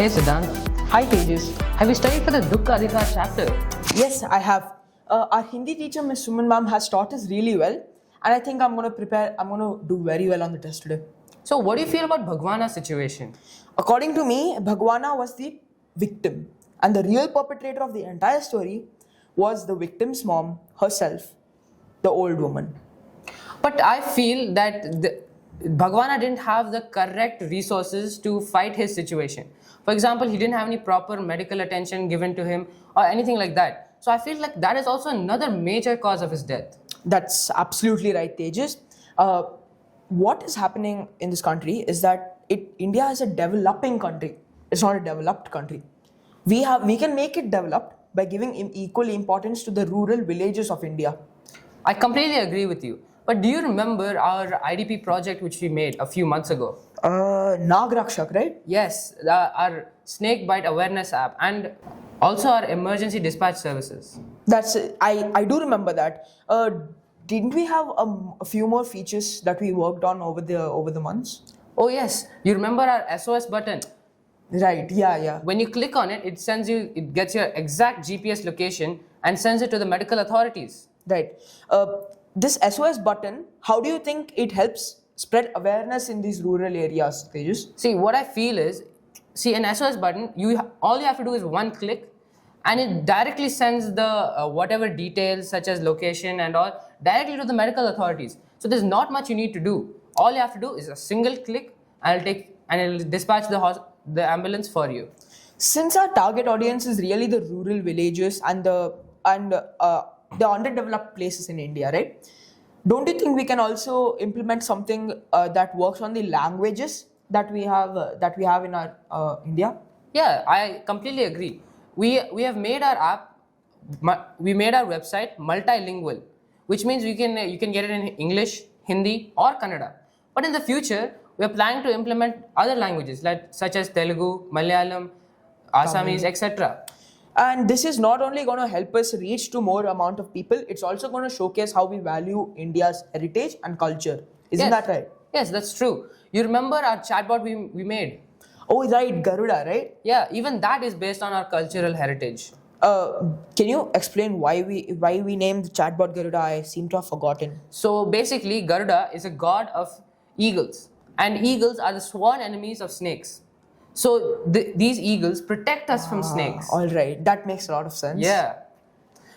Hey Siddhanth. Hi Tejas. Have you studied for the Dukkha Adhikar chapter? Yes, I have. Our Hindi teacher, Miss Suman ma'am, has taught us really well, and I think I'm going to prepare. I'm going to do very well on the test today. So, what do you feel about Bhagwana's situation? According to me, Bhagwana was the victim, and the real perpetrator of the entire story was the victim's mom herself, the old woman. But I feel that Bhagwana didn't have the correct resources to fight his situation. For example, he didn't have any proper medical attention given to him or anything like that. So I feel like that is also another major cause of his death. That's absolutely right, Tejas. What is happening in this country is that India is a developing country. It's not a developed country. We can make it developed by giving equal importance to the rural villages of India. I completely agree with you. But do you remember our IDP project which we made a few months ago? Naag Rakshak, right? Yes, our snake bite awareness app and also our emergency dispatch services. I do remember that. Didn't we have a few more features that we worked on over the months? Oh yes, you remember our SOS button? Right. Yeah. When you click on it, it gets your exact GPS location and sends it to the medical authorities. Right. This SOS button, how do you think it helps spread awareness in these rural areas, Tejas? See, what I feel is, an SOS button, all you have to do is one click, and it directly sends the whatever details such as location and all directly to the medical authorities. So there's not much you need to do. All you have to do is a single click, and it'll dispatch the ambulance for you. Since our target audience is really the rural villages and the underdeveloped places in India, right? Don't you think we can also implement something that works on the languages that we have in our India? Yeah, I completely agree. We have made our app, we made our website multilingual, which means you can get it in English, Hindi, or Kannada. But in the future, we are planning to implement other languages such as Telugu, Malayalam, Assamese, etc. And this is not only going to help us reach to more amount of people, it's also going to showcase how we value India's heritage and culture. Isn't that right? Yes, that's true. You remember our chatbot we made? Oh, right, Garuda, right? Yeah, even that is based on our cultural heritage. Can you explain why we named the chatbot Garuda? I seem to have forgotten. So basically, Garuda is a god of eagles, and eagles are the sworn enemies of snakes. So these eagles protect us from snakes. All right, that makes a lot of sense. Yeah.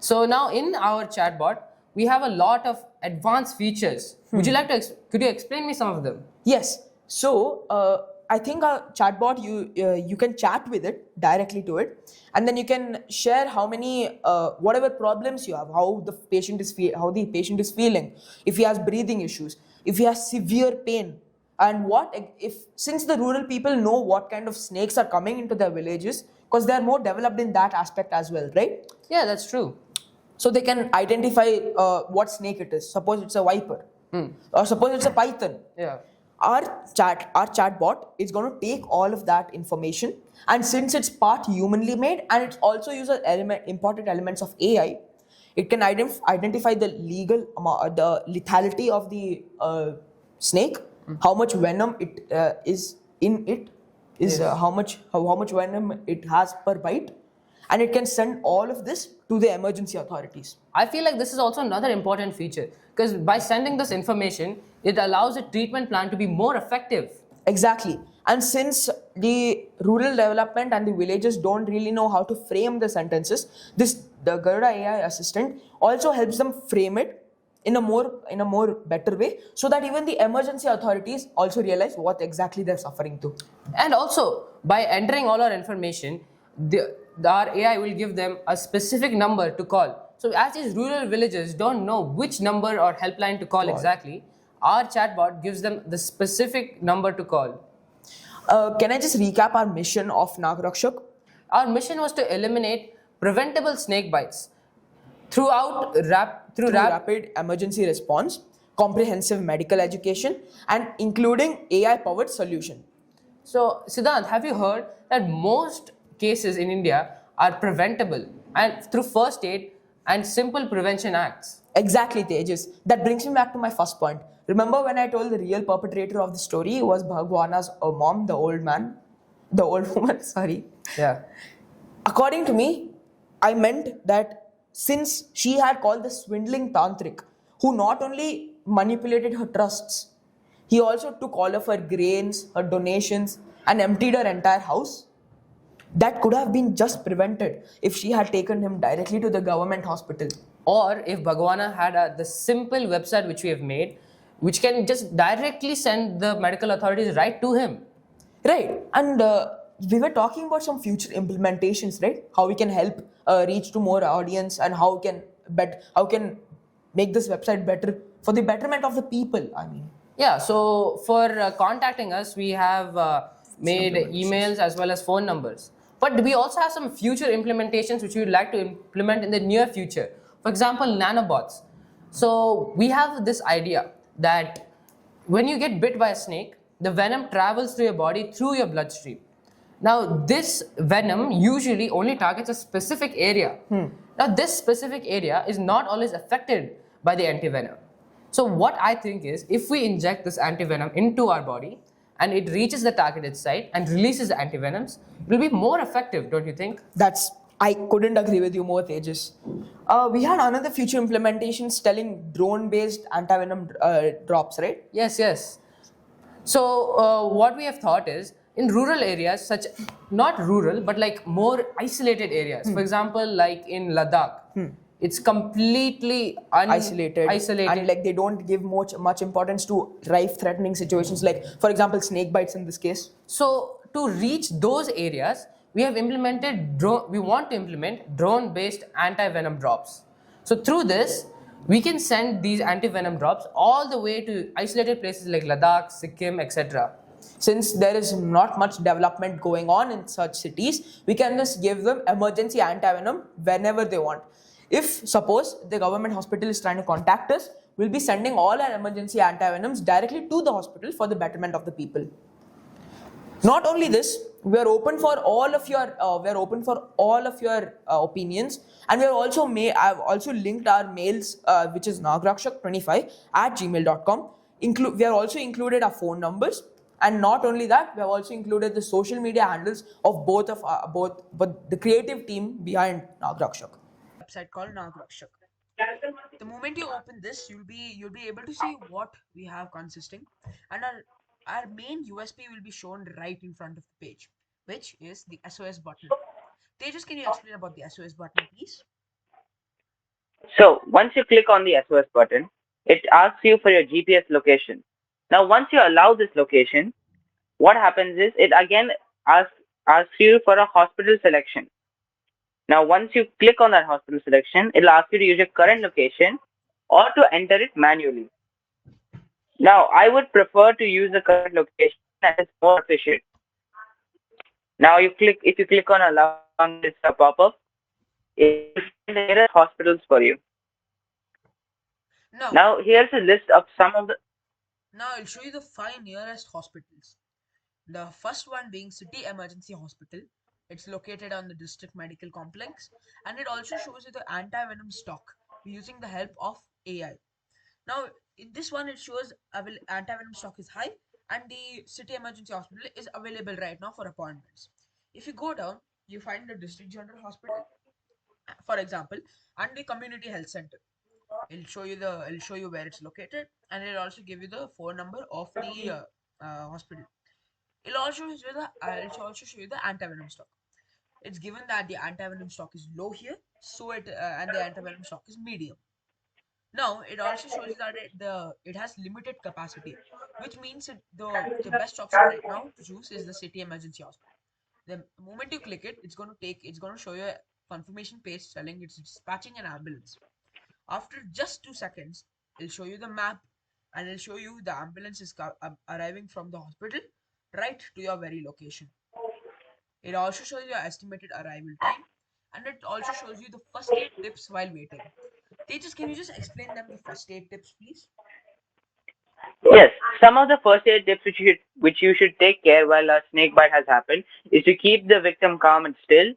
So now in our chatbot, we have a lot of advanced features. Would you like to? Could you explain me some of them? Yes. So I think our chatbot, you can chat with it directly to it, and then you can share how many whatever problems you have, how the patient is feeling, if he has breathing issues, if he has severe pain. And since the rural people know what kind of snakes are coming into their villages, because they are more developed in that aspect as well, right? Yeah, that's true. So they can identify what snake it is. Suppose it's a viper, or suppose it's a python. Yeah. Our chatbot is going to take all of that information, and since it's part humanly made and it also uses important elements of AI, it can identify the the lethality of the snake. How much venom it is in it is Yes. how much venom it has per bite, and it can send all of this to the emergency authorities. I feel like this is also another important feature because by sending this information, it allows a treatment plan to be more effective. Exactly. And since the rural development and the villages don't really know how to frame the sentences, the Garuda AI assistant also helps them frame it in a more better way, so that even the emergency authorities also realize what exactly they're suffering to. And also, by entering all our information, our AI will give them a specific number to call. So as these rural villages don't know which number or helpline to call exactly, our chatbot gives them the specific number to call. Can I just recap our mission of Naag Rakshak? Our mission was to eliminate preventable snake bites through rapid emergency response, comprehensive medical education, and including AI-powered solution. So, Siddhanth, have you heard that most cases in India are preventable and through first aid and simple prevention acts? Exactly, Tejas. That brings me back to my first point. Remember when I told the real perpetrator of the story was Bhagwana's mom, the old man? The old woman, sorry. Yeah. According to me, I meant that since she had called the swindling tantric, who not only manipulated her trusts, he also took all of her grains, her donations, and emptied her entire house. That could have been just prevented if she had taken him directly to the government hospital. Or if Bhagwana had the simple website which we have made, which can just directly send the medical authorities right to him. Right, and we were talking about some future implementations, right? How we can help reach to more audience, and how can make this website better for the betterment of the people. I mean, Yeah, so for contacting us, we have made implementations. emails as well as phone numbers. But we also have some future implementations which we would like to implement in the near future. For example, nanobots. So we have this idea that when you get bit by a snake, the venom travels through your body through your bloodstream. Now, this venom usually only targets a specific area. Now, this specific area is not always affected by the antivenom. So, what I think is if we inject this antivenom into our body and it reaches the targeted site and releases the antivenoms, it will be more effective, don't you think? That's I couldn't agree with you more, Tejas. We had another future implementations telling drone-based antivenom drops, right? Yes, yes. So, what we have thought is in rural areas, such not rural but like more isolated areas. For example, like in Ladakh, it's completely Isolated, and like they don't give much importance to life-threatening situations, like for example, snake bites in this case. So to reach those areas, we have implemented we want to implement drone-based anti-venom drops. So through this, we can send these anti-venom drops all the way to isolated places like Ladakh, Sikkim, etc. Since there is not much development going on in such cities, we can just give them emergency antivenom whenever they want. If suppose the government hospital is trying to contact us, we'll be sending all our emergency antivenoms directly to the hospital for the betterment of the people. Not only this, we are open for all of your opinions, and we are also I've also linked our mails, which is naagrakshak25@gmail.com. We have also included our phone numbers, and not only that, we have also included the social media handles of both but the creative team behind Naag Rakshak. Website called Naag Rakshak. The moment you open this, you'll be able to see what we have consisting, and our main USP will be shown right in front of the page, which is the SOS button. Tejas, can you explain about the SOS button, please? So once you click on the SOS button, it asks you for your GPS location. Now, once you allow this location, what happens is it again asks asks you for a hospital selection. Now, once you click on that hospital selection, it'll ask you to use your current location or to enter it manually. Now, I would prefer to use the current location as it's more efficient. Now, if you click on allowing this pop up, it will find the nearest hospitals for you. Now, Now, here's a list of some of the. now I'll show you the 5 nearest hospitals. The first one being City Emergency Hospital. It's located on the district medical complex, and it also shows you the anti-venom stock using the help of AI. Now, in this one, it shows anti-venom stock is high, and the City Emergency Hospital is available right now for appointments. If you go down, you find the District General Hospital, for example, and the Community Health Center. It'll show you where it's located, and it'll also give you the phone number of the hospital. It'll also show you the antivenom stock. It's given that the antivenom stock is low here, so and the antivenom stock is medium. Now it also shows you that it has limited capacity, which means the best option right now to choose is the City Emergency Hospital. The moment you click it, it's going to show you a confirmation page telling it's dispatching an ambulance. After just 2 seconds, it'll show you the map, and it'll show you the ambulance is arriving from the hospital right to your very location. It also shows your estimated arrival time, and it also shows you the first aid tips while waiting. Tejas, can you just explain them the first aid tips, please? Yes, some of the first aid tips which you should take care while a snake bite has happened is to keep the victim calm and still,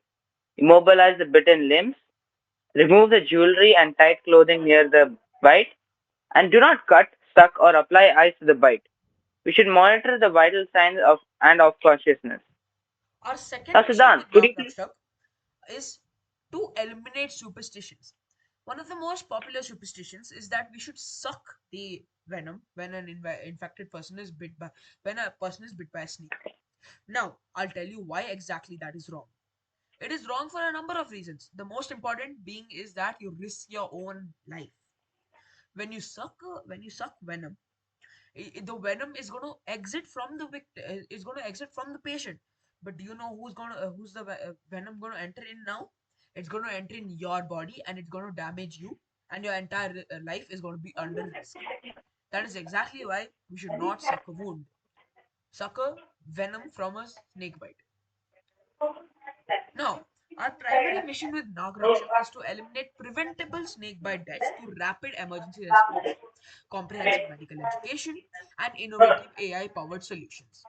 immobilize the bitten limbs, remove the jewelry and tight clothing near the bite, and do not cut, suck, or apply ice to the bite. We should monitor the vital signs of consciousness. Our second Now, mission Siddhant, with could Naag you please? Rakshak is to eliminate superstitions. One of the most popular superstitions is that we should suck the venom when an infected person is bit by when a person is bit by a snake. Now, I'll tell you why exactly that is wrong. It is wrong for a number of reasons. The most important being is that you risk your own life. When you suck venom, the venom is going to exit from the victim, is going to exit from the patient. But do you know who's the venom going to enter in now? It's going to enter in your body and it's going to damage you, and your entire life is going to be under risk. That is exactly why we should not suck a wound. Suck a venom from a snake bite. Now, our primary mission with Naag Rakshak is to eliminate preventable snakebite deaths through rapid emergency response, comprehensive medical education, and innovative AI powered solutions.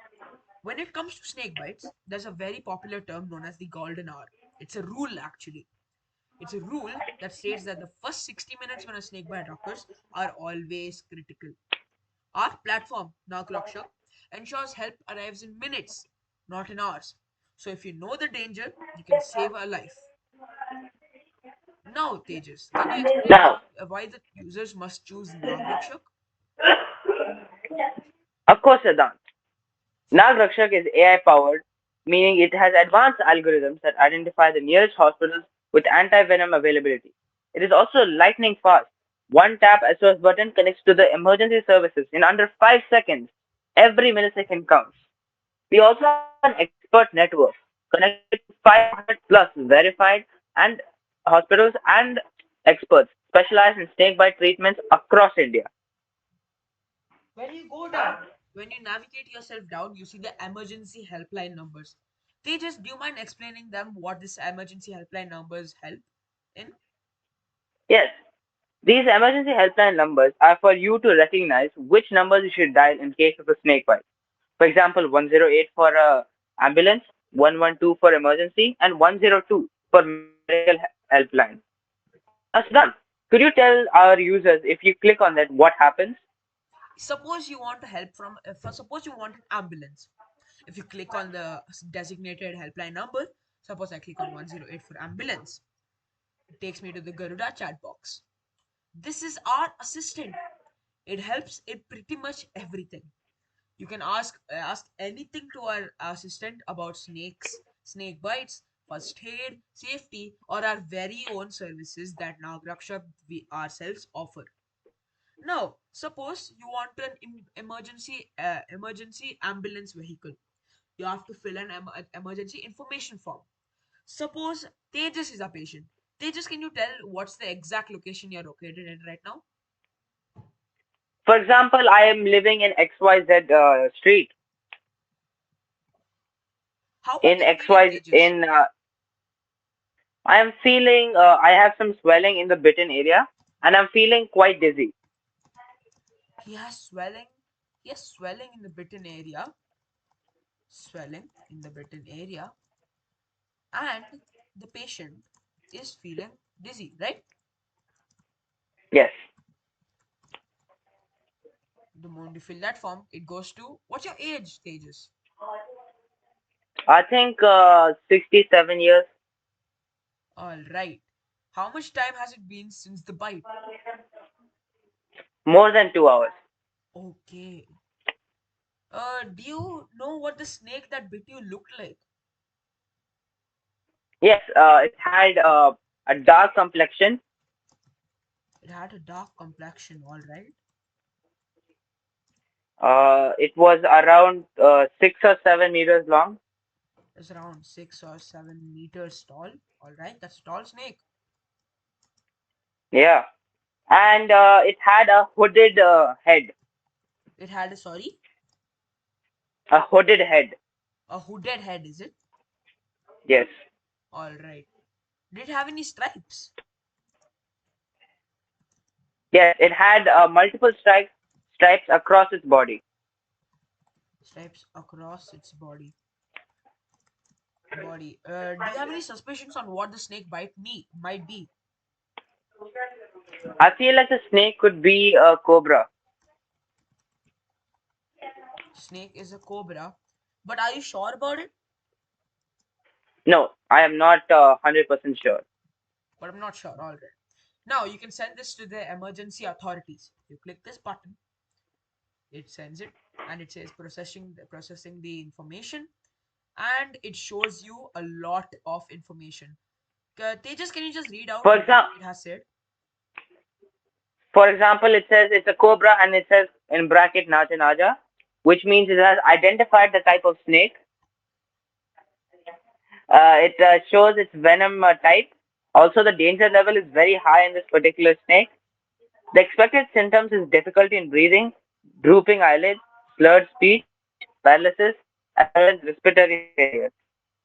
When it comes to snake bites, there's a very popular term known as the golden hour. It's a rule actually. It's a rule that states that the first 60 minutes when a snake bite occurs are always critical. Our platform, Naag Rakshak, ensures help arrives in minutes, not in hours. So if you know the danger, you can save a life. Now, Tejas, can you explain Now, why the users must choose Naag Rakshak? of course, Siddhant. Naag Rakshak is AI powered, meaning it has advanced algorithms that identify the nearest hospitals with anti-venom availability. It is also lightning fast. One tap SOS button connects to the emergency services in under 5 seconds. Every millisecond counts. We also have an expert network connected to 500 plus verified and hospitals and experts specialized in snakebite treatments across India. When you go down, when you navigate yourself down, you see the emergency helpline numbers. Tejas, do you mind explaining them what this emergency helpline numbers help in? Yes, these emergency helpline numbers are for you to recognize which numbers you should dial in case of a snake bite. For example, 108 for a ambulance, 112 for emergency, and 102 for medical helpline. Now, Siddhant, could you tell our users if you click on that, what happens? Suppose you want to help from, suppose you want an ambulance. If you click on the designated helpline number, suppose I click on 108 for ambulance, it takes me to the Garuda chat box. This is our assistant. It helps in pretty much everything. You can ask anything to our assistant about snakes, snake bites, first aid, safety, or our very own services that Nagraksha we ourselves offer. Now, suppose you want an emergency ambulance vehicle. You have to fill an emergency information form. Suppose Tejas is a patient. Tejas, can you tell what's the exact location you're located in right now? For example, I am living in XYZ street. How are In you feeling, XY, Tejas? I am feeling, I have some swelling in the bitten area, and I'm feeling quite dizzy. He has swelling. He has swelling in the bitten area. Swelling in the bitten area, and the patient is feeling dizzy, right? Yes, The moment you fill that form, it goes to what's your age stages? I think 67 years, All right. How much time has it been since the bite? more than 2 hours. Okay. Do you know what the snake that bit you looked like? Yes, it had a dark complexion. It had a dark complexion, all right. It was around 6 or 7 meters long. It's around 6 or 7 meters tall. All right, that's a tall snake. Yeah, and it had a hooded head. It had a sorry, A hooded head. a hooded head, is it? Yes, All right. Did it have any stripes? yes, it had multiple stripes across its body. Stripes across its body. Do you have any suspicions on what the snake bite me might be? I feel like the snake could be a cobra. Snake is a cobra, but are you sure about it? No, I am not 100% sure. But I'm not sure. All right. Now you can send this to the emergency authorities. You click this button, it sends it, and it says processing the information, and it shows you a lot of information. Tejas, can you just read out For what example, it has said? it says it's a cobra and it says in bracket Naja Naja, which means it has identified the type of snake. It shows its venom type. Also, the danger level is very high in this particular snake. The expected symptoms is difficulty in breathing, drooping eyelids, slurred speech, paralysis, as well as respiratory failure.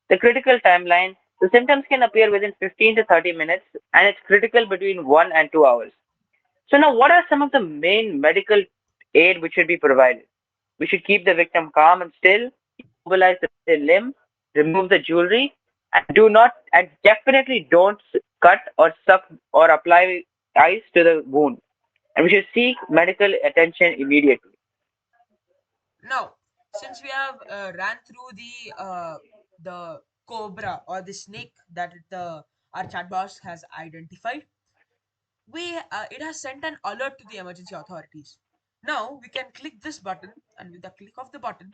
The critical timeline, the symptoms can appear within 15 to 30 minutes and it's critical between 1 and 2 hours. So now what are some of the main medical aid which should be provided? We should keep the victim calm and still, immobilize the limb, remove the jewelry, and definitely don't cut or suck or apply ice to the wound. And we should seek medical attention immediately. Now, since we have ran through the cobra or the snake that the our chatbot has identified, we it has sent an alert to the emergency authorities. Now we can click this button, and with the click of the button,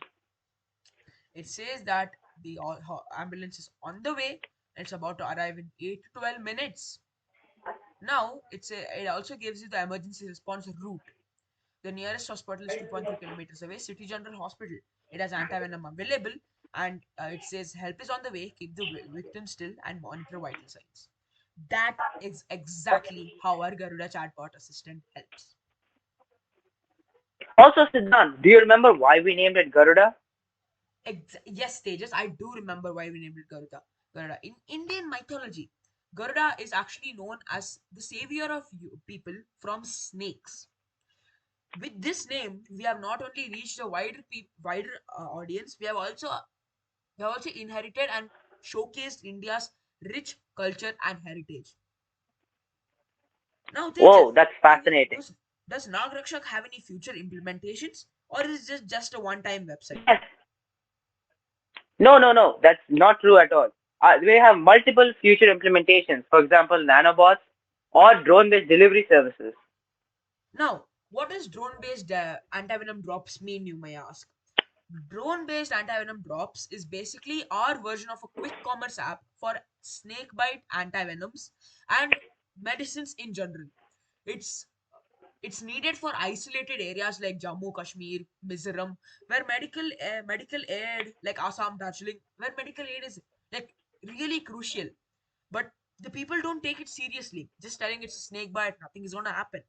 it says that the ambulance is on the way. And it's about to arrive in 8 to 12 minutes. Now it also gives you the emergency response route. The nearest hospital is 2.3 kilometers away, City General Hospital. It has antivenom available, and it says help is on the way. Keep the victim still and monitor vital signs. That is exactly how our Garuda chatbot assistant helps. Also, Siddhant, do you remember why we named it Garuda? Yes, Tejas, I do remember why we named it Garuda. Garuda. In Indian mythology, Garuda is actually known as the savior of people from snakes. With this name, we have not only reached a wider audience, we have also inherited and showcased India's rich culture and heritage. Now, Whoa, Tejas, that's fascinating. does Naag Rakshak have any future implementations, or is this just a one-time website? Yes. No, no, no. That's not true at all. We have multiple future implementations. For example, nanobots or drone-based delivery services. Now, what does drone-based antivenom drops mean, you may ask? Drone-based antivenom drops is basically our version of a quick commerce app for snake bite antivenoms and medicines in general. It's it's needed for isolated areas like Jammu, Kashmir, Mizoram, where medical aid like Assam, Darjeeling, where medical aid is like really crucial. But the people don't take it seriously. Just telling it's a snake bite, nothing is gonna happen,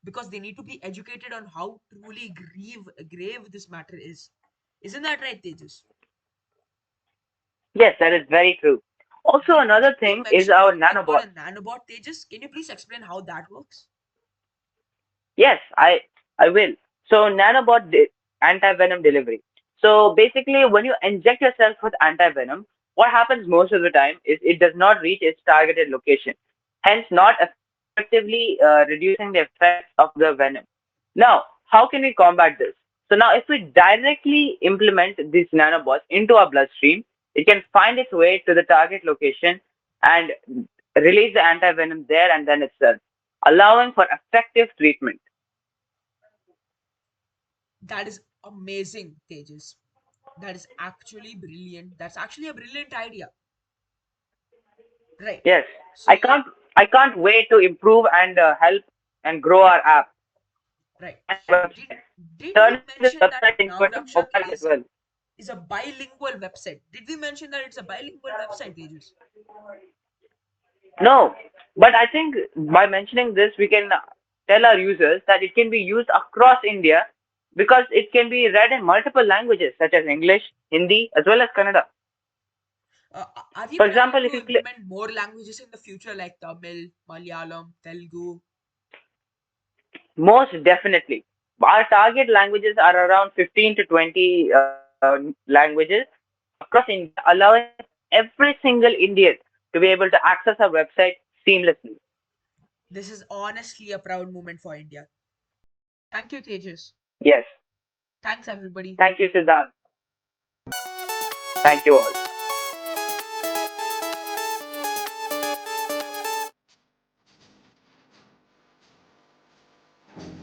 because they need to be educated on how truly grave this matter is. Isn't that right, Tejas? Yes, that is very true. Also, Did another you thing is mention our something called nanobots. a nanobot, Tejas? Can you please explain how that works? Yes, I will. So anti-venom delivery. So basically, when you inject yourself with anti-venom, what happens most of the time is it does not reach its targeted location, hence not effectively reducing the effects of the venom. Now, how can we combat this? So now, if we directly implement these nanobots into our bloodstream, it can find its way to the target location and release the anti-venom there and then itself, allowing for effective treatment. That is amazing, Tejas. That is actually brilliant. That's actually a brilliant idea. Right. Yes, I So, can't. I can't wait to improve and help and grow our app right. and website, Did did we turning this mention that website into Naag a mobile Rakshak as well. is a bilingual website? Did we mention that it's a bilingual website, Tejas? No, but I think by mentioning this, we can tell our users that it can be used across India because it can be read in multiple languages such as English, Hindi, as well as Kannada. Are we For planning example, if to you click, implement more languages in the future like Tamil, Malayalam, Telugu? most definitely, our target languages are around 15 to 20 languages across India, allowing every single Indian to be able to access our website seamlessly. This is honestly a proud moment for India. Thank you, Tejas. Yes. Thanks, everybody. Thank you, Siddharth. Thank you all.